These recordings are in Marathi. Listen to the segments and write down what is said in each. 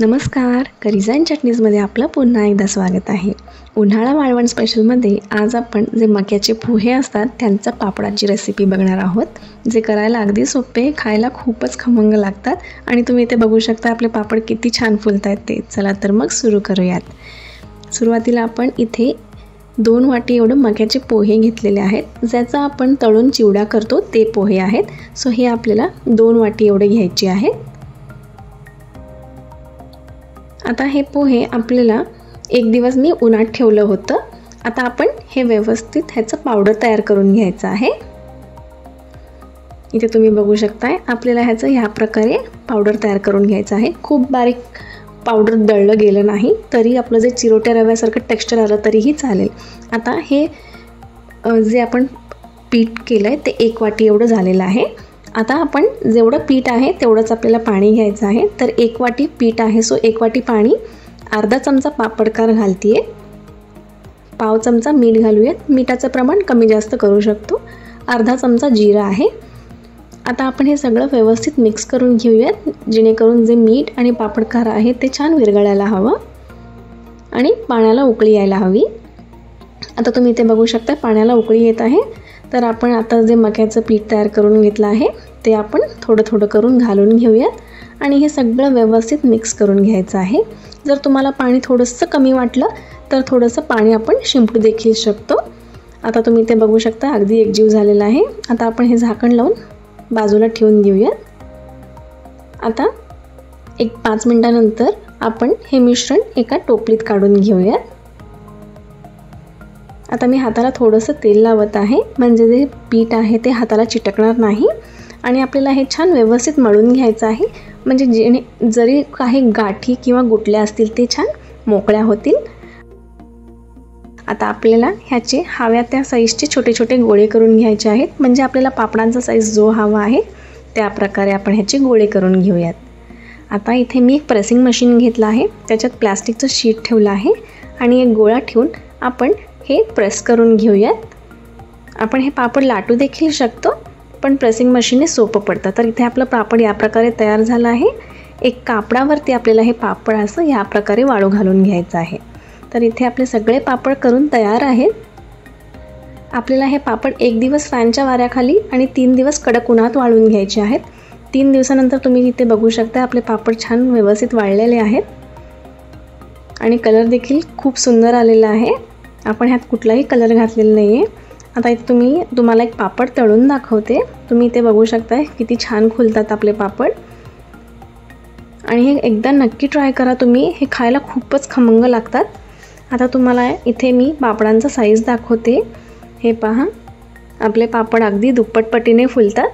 नमस्कार, करीज अँड चटणीजमध्ये आपलं पुन्हा एकदा स्वागत आहे. उन्हाळा वाळवण स्पेशलमध्ये आज आपण जे मक्याचे पोहे असतात त्यांचा पापडाची रेसिपी बघणार आहोत. जे करायला अगदी सोपे, खायला खूपच खमंग लागतात आणि तुम्ही इथे बघू शकता आपले पापड किती छान फुलत आहेत ते. चला तर मग सुरू करूयात. सुरुवातीला आपण इथे 2 वाटी एवढं मक्याचे पोहे घेतलेले आहेत. ज्याचा आपण तळून चिवडा करतो ते पोहे आहेत. सो हे आपल्याला 2 वाटी एवढे घ्यायचे आहेत. आता हे पोहे आपल्याला एक दिवस मी उन्हात ठेवलं होतं. आता आपण हे व्यवस्थित ह्याचं पावडर तयार करून घ्यायचं आहे. इथे तुम्ही बघू शकताय आपल्याला ह्याचं ह्या प्रकारे पावडर तयार करून घ्यायचं आहे. खूप बारीक पावडर दळलं गेलं नाही तरी आपलं जे चिरोट्या रव्यासारखं टेक्स्चर आलं तरीही चालेल. आता हे जे आपण पीठ केलं आहे ते 1 वाटी एवढं झालेलं आहे. आता आपण जेवढं पीठ आहे तेवढंच आपल्याला पाणी घ्यायचं आहे. तर 1 वाटी पीठ आहे, सो 1 वाटी पाणी, अर्धा चमचा पापडखार घालतीये, पाव चमचा मीठ घालूयात. मिठाचं प्रमाण कमी जास्त करू शकतो. अर्धा चमचा जिरा आहे. आता आपण हे सगळं व्यवस्थित मिक्स करून घेऊयात जेणेकरून जे मीठ आणि पापडखार आहे ते छान विरघळायला हवं आणि पाण्याला उकळी यायला हवी. आता तुम्ही इथे बघू शकता पाण्याला उकळी येत आहे. तर आपण आता जे मक्याचं पीठ तयार करून घेतलं आहे ते आपण थोडं थोडं करून घालून घेऊयात आणि हे सगळं व्यवस्थित मिक्स करून घ्यायचं आहे. जर तुम्हाला पाणी थोडंसं कमी वाटलं तर थोडंसं पाणी आपण शिंपडू देखील शकतो. आता तुम्ही ते बघू शकता अगदी एकजीव झालेला आहे. आता आपण हे झाकण लावून बाजूला ठेवून देऊयात. आता 5 मिनिटानंतर आपण हे मिश्रण एका टोपलीत काढून घेऊयात. आता मी हाताला थोडंसं तेल लावत आहे म्हणजे जे पीठ आहे ते हाताला चिटकणार नाही आणि आपल्याला हे छान व्यवस्थित मळून घ्यायचं आहे म्हणजे जरी काही गाठी किंवा गुटल्या असतील ते छान मोकळ्या होतील. आता आपल्याला ह्याचे हव्या त्या साईजचे छोटे छोटे गोळे करून घ्यायचे आहेत. म्हणजे आपल्याला पापडांचा साईज जो हवा आहे त्या प्रकारे आपण ह्याचे गोळे करून घेऊयात. आता इथे मी एक प्रेसिंग मशीन घेतलं आहे. त्याच्यात प्लास्टिकचं शीट ठेवलं आहे आणि एक गोळा ठेवून आपण हे प्रेस करून घेऊयात. आपण हे पापड लाटू देखील शकतो पण प्रेसिंग मशीनने सोपं पडतं. तर इथे आपलं पापड या प्रकारे तयार झालं आहे. एक कापडावरती आपल्याला हे पापड असं या प्रकारे वाळू घालून घ्यायचं आहे. तर इथे आपले सगळे पापड करून तयार आहेत. आपल्याला हे पापड 1 दिवस फॅनच्या वाऱ्याखाली आणि 3 दिवस कडक उन्हात वाळून घ्यायचे आहेत. 3 दिवसानंतर तुम्ही इथे बघू शकता आपले पापड छान व्यवस्थित वाळलेले आहेत आणि कलर देखील खूप सुंदर आलेला आहे. आपण ह्यात कुठलाही कलर घातलेला नाही आहे. आता इथे तुम्हाला एक पापड तळून दाखवते. तुम्ही इथे बघू शकताय किती छान फुलतात आपले पापड आणि हे एकदा नक्की ट्राय करा तुम्ही. हे खायला खूपच खमंग लागतात. आता तुम्हाला इथे मी पापडांचा साईज दाखवते. हे पहा आपले पापड अगदी दुप्पटपटीने फुलतात.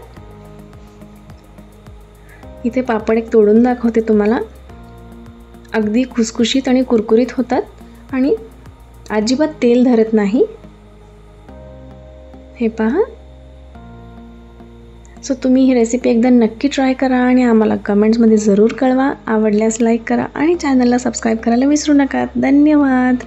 इथे पापड एक तोडून दाखवते तुम्हाला. अगदी खुसखुशीत आणि कुरकुरीत होतात आणि अजिबात तेल धरत नाही. हे पहा. सो तुम्ही ही रेसिपी एकदा नक्की ट्राय करा आणि आम्हाला कमेंट्समध्ये जरूर कळवा. आवडल्यास लाईक करा आणि चॅनलला सबस्क्राईब करायला विसरू नका. धन्यवाद.